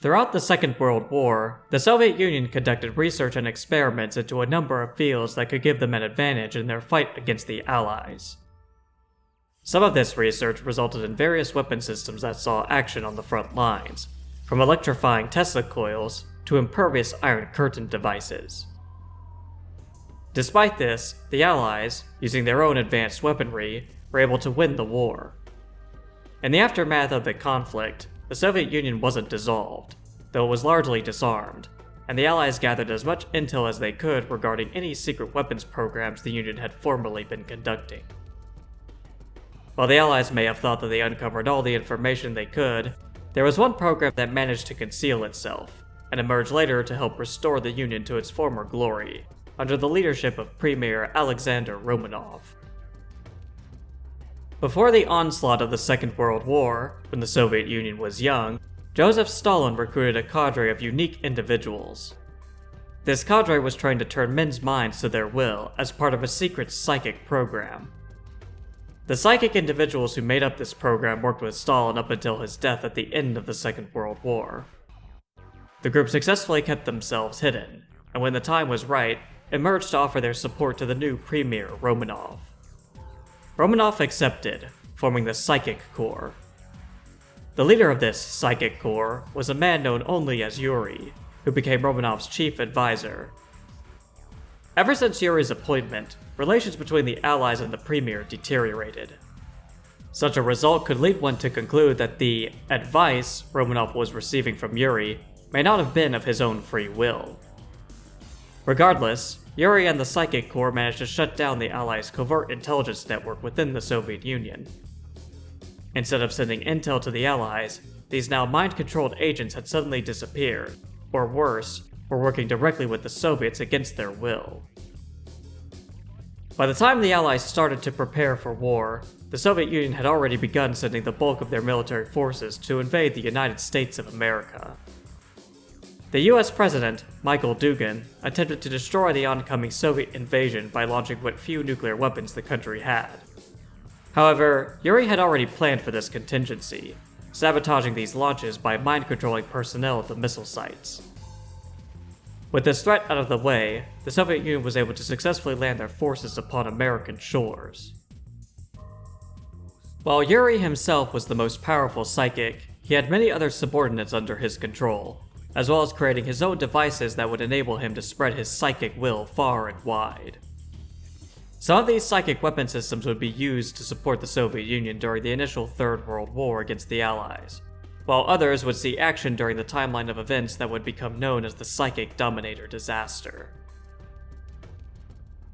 Throughout the Second World War, the Soviet Union conducted research and experiments into a number of fields that could give them an advantage in their fight against the Allies. Some of this research resulted in various weapon systems that saw action on the front lines, from electrifying Tesla coils to impervious Iron Curtain devices. Despite this, the Allies, using their own advanced weaponry, were able to win the war. In the aftermath of the conflict, the Soviet Union wasn't dissolved, though it was largely disarmed, and the Allies gathered as much intel as they could regarding any secret weapons programs the Union had formerly been conducting. While the Allies may have thought that they uncovered all the information they could, there was one program that managed to conceal itself, and emerged later to help restore the Union to its former glory, under the leadership of Premier Alexander Romanov. Before the onslaught of the Second World War, when the Soviet Union was young, Joseph Stalin recruited a cadre of unique individuals. This cadre was trying to turn men's minds to their will as part of a secret psychic program. The psychic individuals who made up this program worked with Stalin up until his death at the end of the Second World War. The group successfully kept themselves hidden, and when the time was right, emerged to offer their support to the new Premier Romanov. Romanov accepted, forming the Psychic Corps. The leader of this Psychic Corps was a man known only as Yuri, who became Romanov's chief advisor. Ever since Yuri's appointment, relations between the Allies and the Premier deteriorated. Such a result could lead one to conclude that the advice Romanov was receiving from Yuri may not have been of his own free will. Regardless, Yuri and the Psychic Corps managed to shut down the Allies' covert intelligence network within the Soviet Union. Instead of sending intel to the Allies, these now mind-controlled agents had suddenly disappeared, or worse, were working directly with the Soviets against their will. By the time the Allies started to prepare for war, the Soviet Union had already begun sending the bulk of their military forces to invade the United States of America. The US President, Michael Dugin, attempted to destroy the oncoming Soviet invasion by launching what few nuclear weapons the country had. However, Yuri had already planned for this contingency, sabotaging these launches by mind-controlling personnel at the missile sites. With this threat out of the way, the Soviet Union was able to successfully land their forces upon American shores. While Yuri himself was the most powerful psychic, he had many other subordinates under his control, as well as creating his own devices that would enable him to spread his psychic will far and wide. Some of these psychic weapon systems would be used to support the Soviet Union during the initial Third World War against the Allies, while others would see action during the timeline of events that would become known as the Psychic Dominator disaster.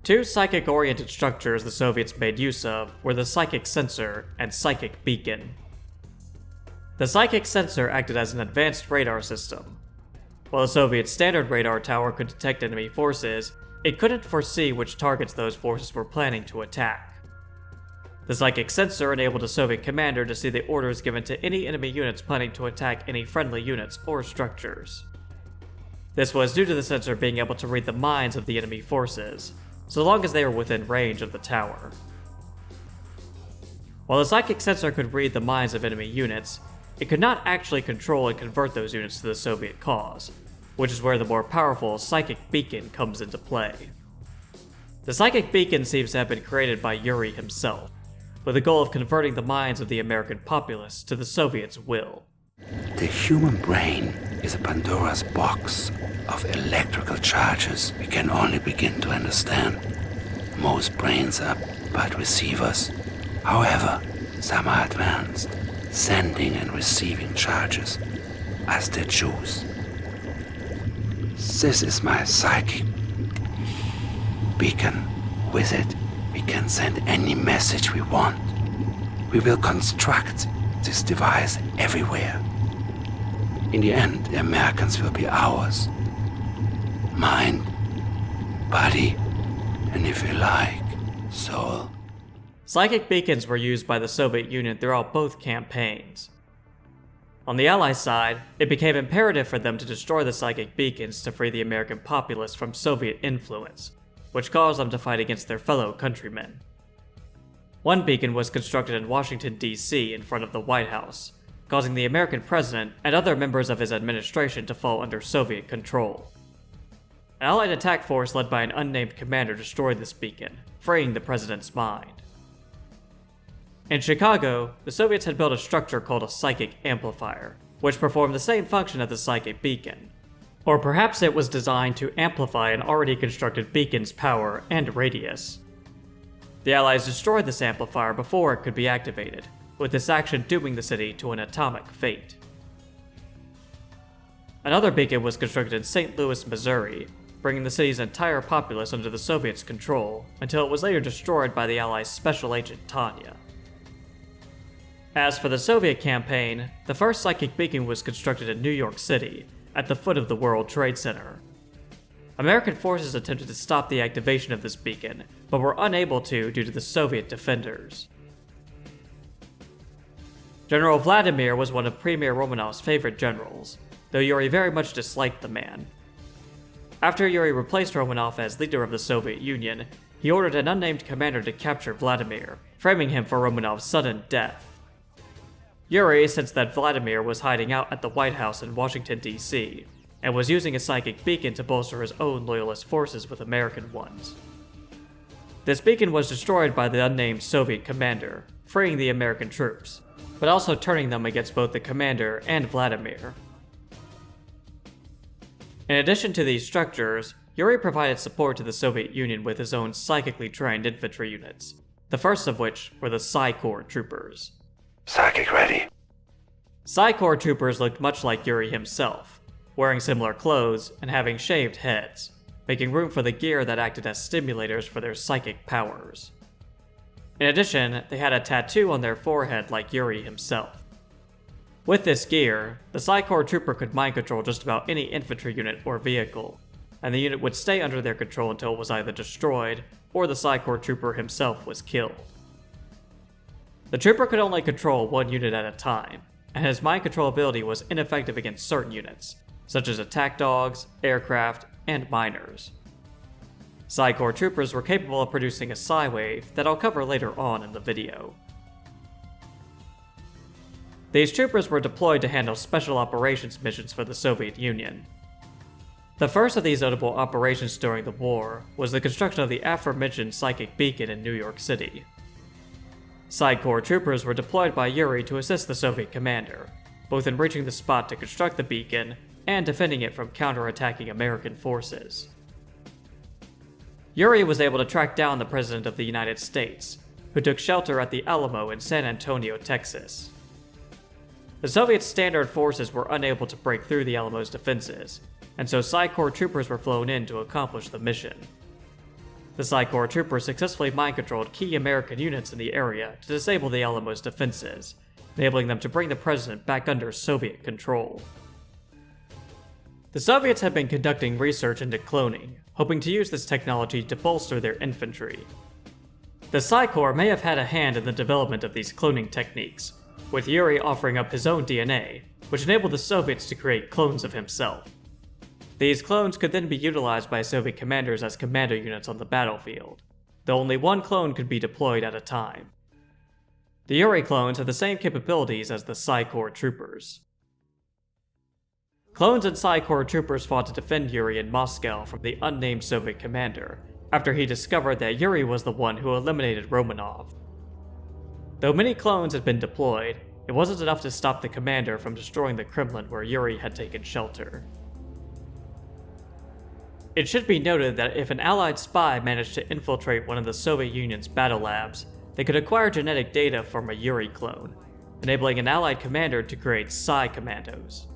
Two psychic-oriented structures the Soviets made use of were the Psychic Sensor and Psychic Beacon. The Psychic Sensor acted as an advanced radar system. While the Soviet standard radar tower could detect enemy forces, it couldn't foresee which targets those forces were planning to attack. The Psychic Sensor enabled a Soviet commander to see the orders given to any enemy units planning to attack any friendly units or structures. This was due to the sensor being able to read the minds of the enemy forces, so long as they were within range of the tower. While the Psychic Sensor could read the minds of enemy units, it could not actually control and convert those units to the Soviet cause, which is where the more powerful Psychic Beacon comes into play. The Psychic Beacon seems to have been created by Yuri himself, with the goal of converting the minds of the American populace to the Soviets' will. The human brain is a Pandora's box of electrical charges we can only begin to understand. Most brains are but receivers. However, some are advanced, sending and receiving charges as they choose. This is my psychic beacon. With it, we can send any message we want. We will construct this device everywhere. In the end, the Americans will be ours. Mind, body, and if you like, soul. Psychic beacons were used by the Soviet Union throughout both campaigns. On the Allies' side, it became imperative for them to destroy the psychic beacons to free the American populace from Soviet influence, which caused them to fight against their fellow countrymen. One beacon was constructed in Washington, D.C. in front of the White House, causing the American president and other members of his administration to fall under Soviet control. An Allied attack force led by an unnamed commander destroyed this beacon, freeing the president's mind. In Chicago, the Soviets had built a structure called a psychic amplifier, which performed the same function as the psychic beacon. Or perhaps it was designed to amplify an already constructed beacon's power and radius. The Allies destroyed this amplifier before it could be activated, with this action dooming the city to an atomic fate. Another beacon was constructed in St. Louis, Missouri, bringing the city's entire populace under the Soviets' control until it was later destroyed by the Allies' special agent Tanya. As for the Soviet campaign, the first psychic beacon was constructed in New York City, at the foot of the World Trade Center. American forces attempted to stop the activation of this beacon, but were unable to due to the Soviet defenders. General Vladimir was one of Premier Romanov's favorite generals, though Yuri very much disliked the man. After Yuri replaced Romanov as leader of the Soviet Union, he ordered an unnamed commander to capture Vladimir, framing him for Romanov's sudden death. Yuri sensed that Vladimir was hiding out at the White House in Washington, D.C., and was using a psychic beacon to bolster his own loyalist forces with American ones. This beacon was destroyed by the unnamed Soviet commander, freeing the American troops, but also turning them against both the commander and Vladimir. In addition to these structures, Yuri provided support to the Soviet Union with his own psychically trained infantry units, the first of which were the Psi Corps troopers. Psychic ready. Psi Corps troopers looked much like Yuri himself, wearing similar clothes and having shaved heads, making room for the gear that acted as stimulators for their psychic powers. In addition, they had a tattoo on their forehead like Yuri himself. With this gear, the Psi Corps trooper could mind control just about any infantry unit or vehicle, and the unit would stay under their control until it was either destroyed or the Psi Corps trooper himself was killed. The trooper could only control one unit at a time, and his mind control ability was ineffective against certain units, such as attack dogs, aircraft, and miners. Psi Corps troopers were capable of producing a psi wave that I'll cover later on in the video. These troopers were deployed to handle special operations missions for the Soviet Union. The first of these notable operations during the war was the construction of the aforementioned psychic beacon in New York City. Psi Corps troopers were deployed by Yuri to assist the Soviet commander, both in reaching the spot to construct the beacon and defending it from counterattacking American forces. Yuri was able to track down the President of the United States, who took shelter at the Alamo in San Antonio, Texas. The Soviet standard forces were unable to break through the Alamo's defenses, and so Psi Corps troopers were flown in to accomplish the mission. The Psi Corps troopers successfully mind-controlled key American units in the area to disable the Alamo's defenses, enabling them to bring the president back under Soviet control. The Soviets had been conducting research into cloning, hoping to use this technology to bolster their infantry. The Psi Corps may have had a hand in the development of these cloning techniques, with Yuri offering up his own DNA, which enabled the Soviets to create clones of himself. These clones could then be utilized by Soviet commanders as commando units on the battlefield, though only one clone could be deployed at a time. The Yuri clones have the same capabilities as the Psi Corps troopers. Clones and Psi Corps troopers fought to defend Yuri in Moscow from the unnamed Soviet commander, after he discovered that Yuri was the one who eliminated Romanov. Though many clones had been deployed, it wasn't enough to stop the commander from destroying the Kremlin where Yuri had taken shelter. It should be noted that if an Allied spy managed to infiltrate one of the Soviet Union's battle labs, they could acquire genetic data from a Yuri clone, enabling an Allied commander to create Psi Commandos.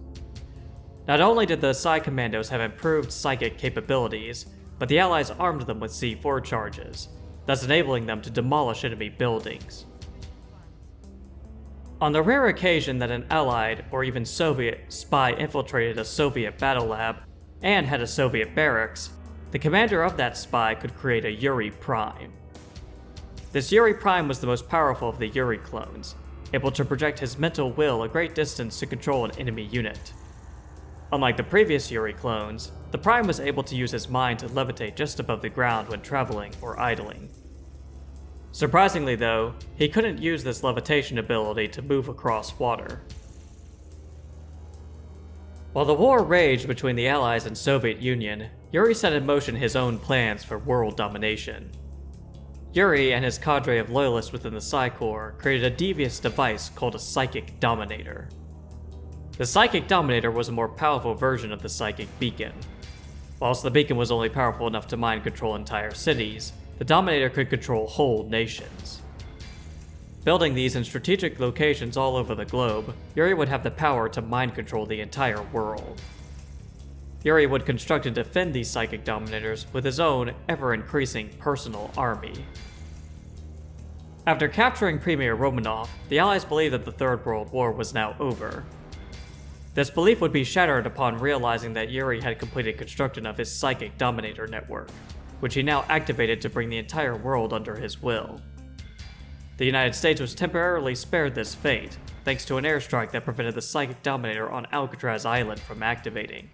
Not only did the Psi Commandos have improved psychic capabilities, but the Allies armed them with C4 charges, thus enabling them to demolish enemy buildings. On the rare occasion that an Allied, or even Soviet, spy infiltrated a Soviet battle lab and had a Soviet barracks, the commander of that spy could create a Yuri Prime. This Yuri Prime was the most powerful of the Yuri clones, able to project his mental will a great distance to control an enemy unit. Unlike the previous Yuri clones, the Prime was able to use his mind to levitate just above the ground when traveling or idling. Surprisingly though, he couldn't use this levitation ability to move across water. While the war raged between the Allies and Soviet Union, Yuri set in motion his own plans for world domination. Yuri and his cadre of loyalists within the Psi Corps created a devious device called a Psychic Dominator. The Psychic Dominator was a more powerful version of the Psychic Beacon. Whilst the beacon was only powerful enough to mind control entire cities, the Dominator could control whole nations. Building these in strategic locations all over the globe, Yuri would have the power to mind control the entire world. Yuri would construct and defend these Psychic Dominators with his own ever-increasing personal army. After capturing Premier Romanov, the Allies believed that the Third World War was now over. This belief would be shattered upon realizing that Yuri had completed construction of his Psychic Dominator network, which he now activated to bring the entire world under his will. The United States was temporarily spared this fate, thanks to an airstrike that prevented the Psychic Dominator on Alcatraz Island from activating.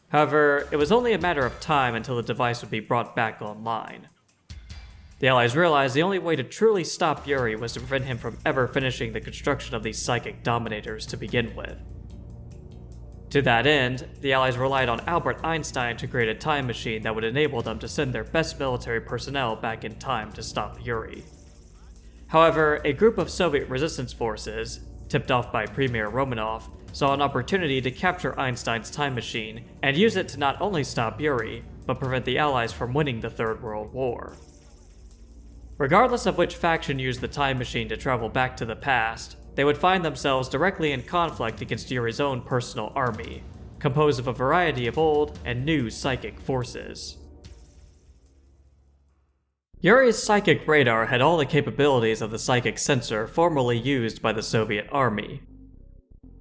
However, it was only a matter of time until the device would be brought back online. The Allies realized the only way to truly stop Yuri was to prevent him from ever finishing the construction of these Psychic Dominators to begin with. To that end, the Allies relied on Albert Einstein to create a time machine that would enable them to send their best military personnel back in time to stop Yuri. However, a group of Soviet resistance forces, tipped off by Premier Romanov, saw an opportunity to capture Einstein's time machine and use it to not only stop Yuri, but prevent the Allies from winning the Third World War. Regardless of which faction used the time machine to travel back to the past, they would find themselves directly in conflict against Yuri's own personal army, composed of a variety of old and new psychic forces. Yuri's psychic radar had all the capabilities of the psychic sensor formerly used by the Soviet army.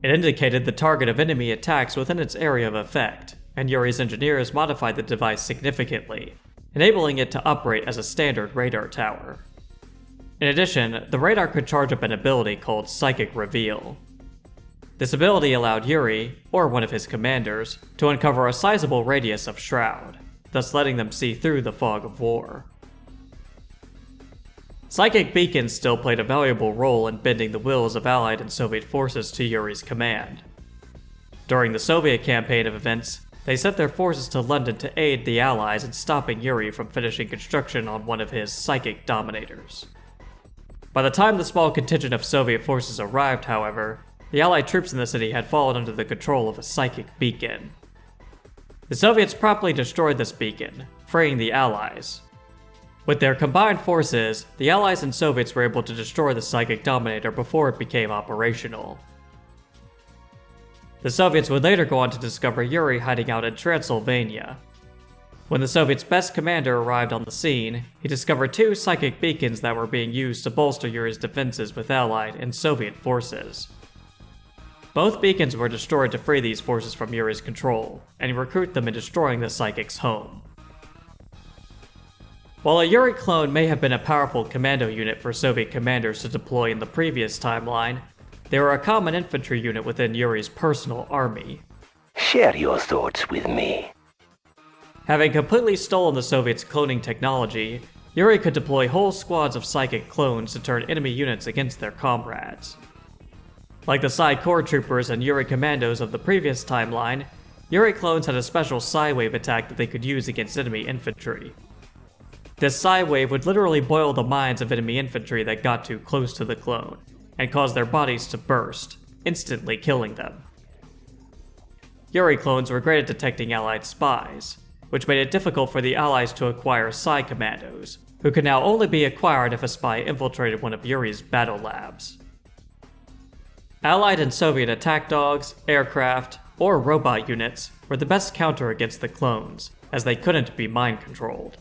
It indicated the target of enemy attacks within its area of effect, and Yuri's engineers modified the device significantly, enabling it to operate as a standard radar tower. In addition, the radar could charge up an ability called Psychic Reveal. This ability allowed Yuri, or one of his commanders, to uncover a sizable radius of shroud, thus letting them see through the fog of war. Psychic beacons still played a valuable role in bending the wills of Allied and Soviet forces to Yuri's command. During the Soviet campaign of events, they sent their forces to London to aid the Allies in stopping Yuri from finishing construction on one of his Psychic Dominators. By the time the small contingent of Soviet forces arrived, however, the Allied troops in the city had fallen under the control of a psychic beacon. The Soviets promptly destroyed this beacon, freeing the Allies. With their combined forces, the Allies and Soviets were able to destroy the Psychic Dominator before it became operational. The Soviets would later go on to discover Yuri hiding out in Transylvania. When the Soviets' best commander arrived on the scene, he discovered two psychic beacons that were being used to bolster Yuri's defenses with Allied and Soviet forces. Both beacons were destroyed to free these forces from Yuri's control, and recruit them in destroying the Psychic's home. While a Yuri clone may have been a powerful commando unit for Soviet commanders to deploy in the previous timeline, they were a common infantry unit within Yuri's personal army. Share your thoughts with me. Having completely stolen the Soviets' cloning technology, Yuri could deploy whole squads of psychic clones to turn enemy units against their comrades. Like the Psi Corps troopers and Yuri commandos of the previous timeline, Yuri clones had a special Psi wave attack that they could use against enemy infantry. This Psi wave would literally boil the minds of enemy infantry that got too close to the clone, and cause their bodies to burst, instantly killing them. Yuri clones were great at detecting Allied spies, which made it difficult for the Allies to acquire Psi commandos, who could now only be acquired if a spy infiltrated one of Yuri's battle labs. Allied and Soviet attack dogs, aircraft, or robot units were the best counter against the clones, as they couldn't be mind-controlled.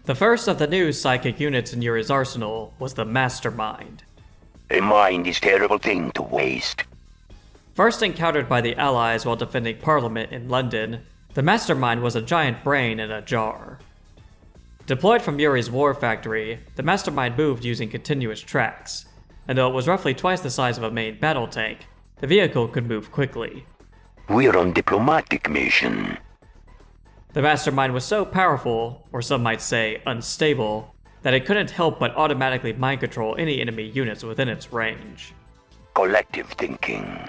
The first of the new psychic units in Yuri's arsenal was the Mastermind. A mind is a terrible thing to waste. First encountered by the Allies while defending Parliament in London, the Mastermind was a giant brain in a jar. Deployed from Yuri's war factory, the Mastermind moved using continuous tracks, and though it was roughly twice the size of a main battle tank, the vehicle could move quickly. We're on diplomatic mission. The mastermind was so powerful, or some might say unstable, that it couldn't help but automatically mind control any enemy units within its range. Collective thinking.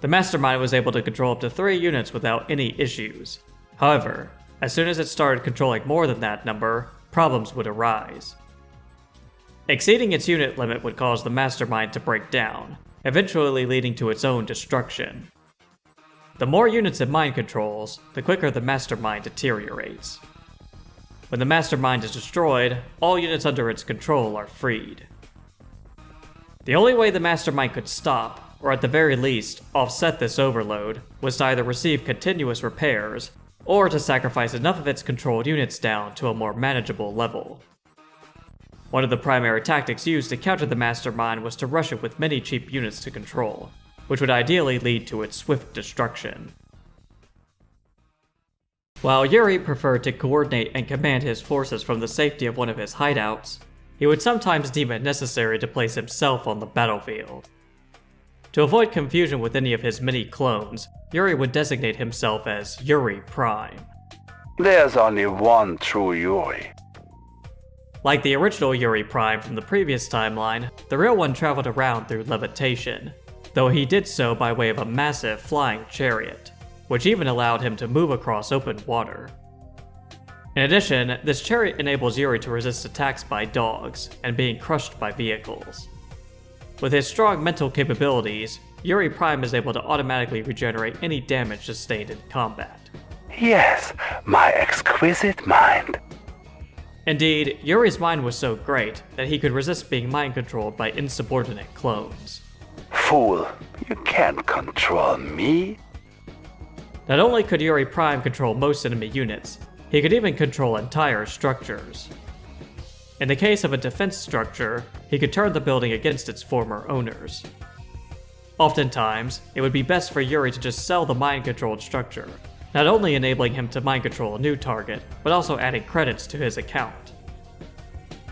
The mastermind was able to control up to 3 units without any issues. However, as soon as it started controlling more than that number, problems would arise. Exceeding its unit limit would cause the mastermind to break down, eventually leading to its own destruction. The more units it mind controls, the quicker the mastermind deteriorates. When the mastermind is destroyed, all units under its control are freed. The only way the mastermind could stop, or at the very least offset this overload, was to either receive continuous repairs, or to sacrifice enough of its controlled units down to a more manageable level. One of the primary tactics used to counter the mastermind was to rush it with many cheap units to control, which would ideally lead to its swift destruction. While Yuri preferred to coordinate and command his forces from the safety of one of his hideouts, he would sometimes deem it necessary to place himself on the battlefield. To avoid confusion with any of his many clones, Yuri would designate himself as Yuri Prime. There's only one true Yuri. Like the original Yuri Prime from the previous timeline, the real one traveled around through levitation, though he did so by way of a massive flying chariot, which even allowed him to move across open water. In addition, this chariot enables Yuri to resist attacks by dogs and being crushed by vehicles. With his strong mental capabilities, Yuri Prime is able to automatically regenerate any damage sustained in combat. Yes, my exquisite mind. Indeed, Yuri's mind was so great that he could resist being mind controlled by insubordinate clones. Fool, you can't control me. Not only could Yuri Prime control most enemy units, he could even control entire structures. In the case of a defense structure, he could turn the building against its former owners. Oftentimes, it would be best for Yuri to just sell the mind-controlled structure, not only enabling him to mind control a new target, but also adding credits to his account.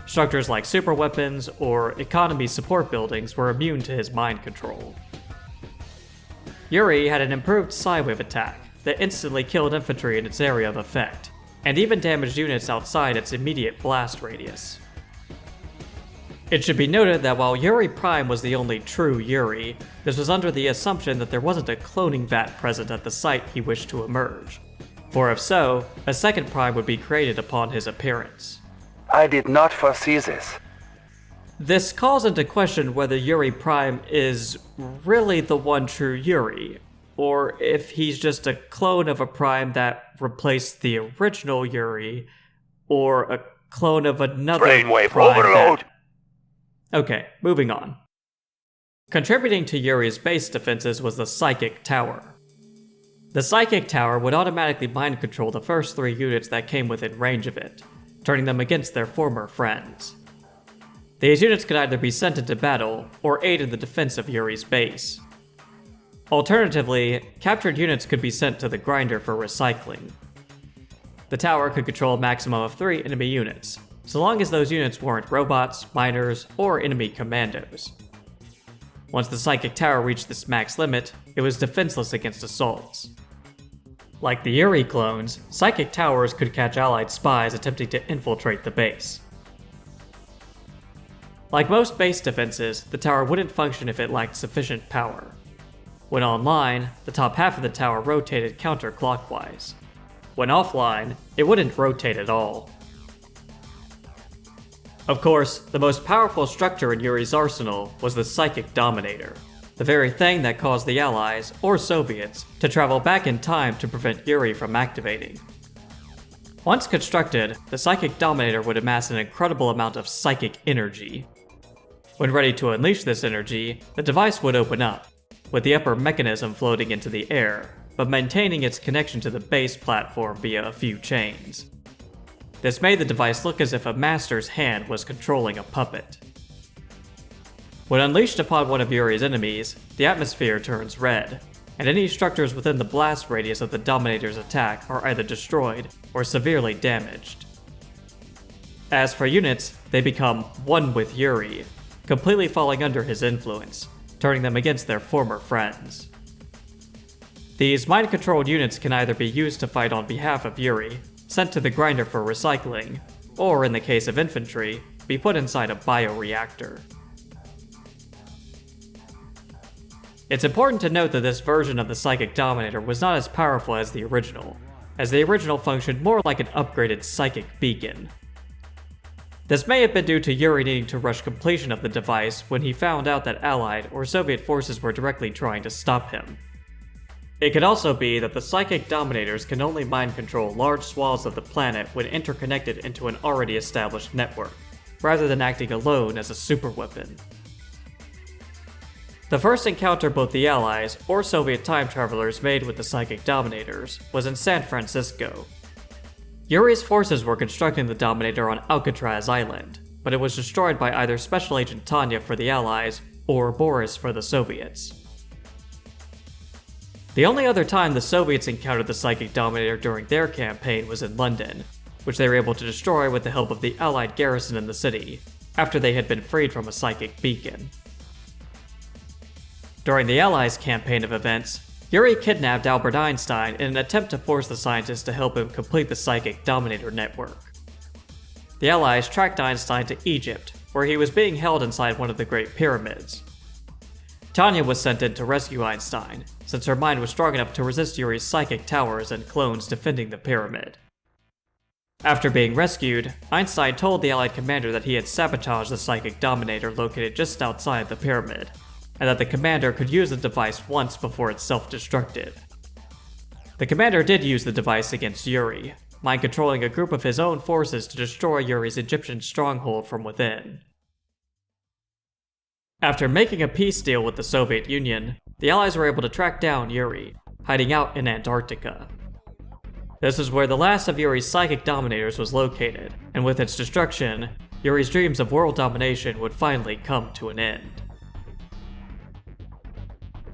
Structures like super weapons or economy support buildings were immune to his mind control. Yuri had an improved Psywave attack that instantly killed infantry in its area of effect, and even damaged units outside its immediate blast radius. It should be noted that while Yuri Prime was the only true Yuri, this was under the assumption that there wasn't a cloning vat present at the site he wished to emerge, for if so, a second Prime would be created upon his appearance. I did not foresee this. This calls into question whether Yuri Prime is really the one true Yuri, or if he's just a clone of a Prime that replaced the original Yuri, or a clone of another Brainwave Prime overload! Okay, moving on. Contributing to Yuri's base defenses was the Psychic Tower. The Psychic Tower would automatically mind control the first 3 units that came within range of it, turning them against their former friends. These units could either be sent into battle, or aid in the defense of Yuri's base. Alternatively, captured units could be sent to the grinder for recycling. The tower could control a maximum of 3 enemy units, so long as those units weren't robots, miners, or enemy commandos. Once the Psychic Tower reached this max limit, it was defenseless against assaults. Like the Yuri clones, Psychic Towers could catch allied spies attempting to infiltrate the base. Like most base defenses, the tower wouldn't function if it lacked sufficient power. When online, the top half of the tower rotated counterclockwise. When offline, it wouldn't rotate at all. Of course, the most powerful structure in Yuri's arsenal was the Psychic Dominator, the very thing that caused the Allies, or Soviets, to travel back in time to prevent Yuri from activating. Once constructed, the Psychic Dominator would amass an incredible amount of psychic energy. When ready to unleash this energy, the device would open up, with the upper mechanism floating into the air, but maintaining its connection to the base platform via a few chains. This made the device look as if a master's hand was controlling a puppet. When unleashed upon one of Yuri's enemies, the atmosphere turns red, and any structures within the blast radius of the Dominator's attack are either destroyed or severely damaged. As for units, they become one with Yuri, completely falling under his influence, turning them against their former friends. These mind-controlled units can either be used to fight on behalf of Yuri, sent to the grinder for recycling, or in the case of infantry, be put inside a bioreactor. It's important to note that this version of the Psychic Dominator was not as powerful as the original functioned more like an upgraded psychic beacon. This may have been due to Yuri needing to rush completion of the device when he found out that Allied or Soviet forces were directly trying to stop him. It could also be that the Psychic Dominators can only mind control large swaths of the planet when interconnected into an already established network, rather than acting alone as a superweapon. The first encounter both the Allies or Soviet time travelers made with the Psychic Dominators was in San Francisco. Yuri's forces were constructing the Dominator on Alcatraz Island, but it was destroyed by either Special Agent Tanya for the Allies or Boris for the Soviets. The only other time the Soviets encountered the Psychic Dominator during their campaign was in London, which they were able to destroy with the help of the Allied garrison in the city, after they had been freed from a psychic beacon. During the Allies' campaign of events, Yuri kidnapped Albert Einstein in an attempt to force the scientist to help him complete the Psychic Dominator network. The Allies tracked Einstein to Egypt, where he was being held inside one of the Great Pyramids. Tanya was sent in to rescue Einstein, since her mind was strong enough to resist Yuri's psychic towers and clones defending the pyramid. After being rescued, Einstein told the Allied commander that he had sabotaged the Psychic Dominator located just outside the pyramid, and that the commander could use the device once before it self-destructed. The commander did use the device against Yuri, mind-controlling a group of his own forces to destroy Yuri's Egyptian stronghold from within. After making a peace deal with the Soviet Union, the Allies were able to track down Yuri, hiding out in Antarctica. This is where the last of Yuri's Psychic Dominators was located, and with its destruction, Yuri's dreams of world domination would finally come to an end.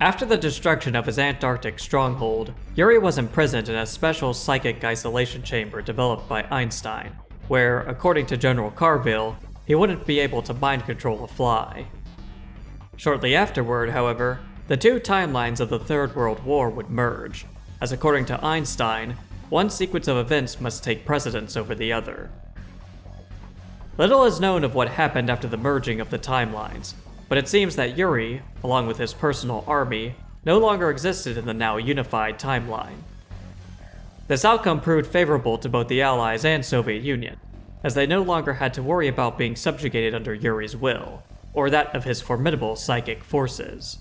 After the destruction of his Antarctic stronghold, Yuri was imprisoned in a special psychic isolation chamber developed by Einstein, where, according to General Carville, he wouldn't be able to mind control a fly. Shortly afterward, however, the two timelines of the Third World War would merge, as according to Einstein, one sequence of events must take precedence over the other. Little is known of what happened after the merging of the timelines, but it seems that Yuri, along with his personal army, no longer existed in the now unified timeline. This outcome proved favorable to both the Allies and Soviet Union, as they no longer had to worry about being subjugated under Yuri's will, or that of his formidable psychic forces.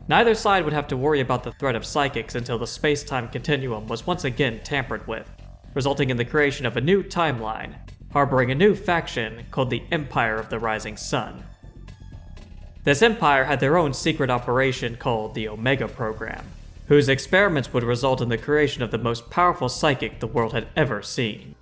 Neither side would have to worry about the threat of psychics until the space-time continuum was once again tampered with, resulting in the creation of a new timeline, harboring a new faction called the Empire of the Rising Sun. This empire had their own secret operation called the Omega Program, whose experiments would result in the creation of the most powerful psychic the world had ever seen.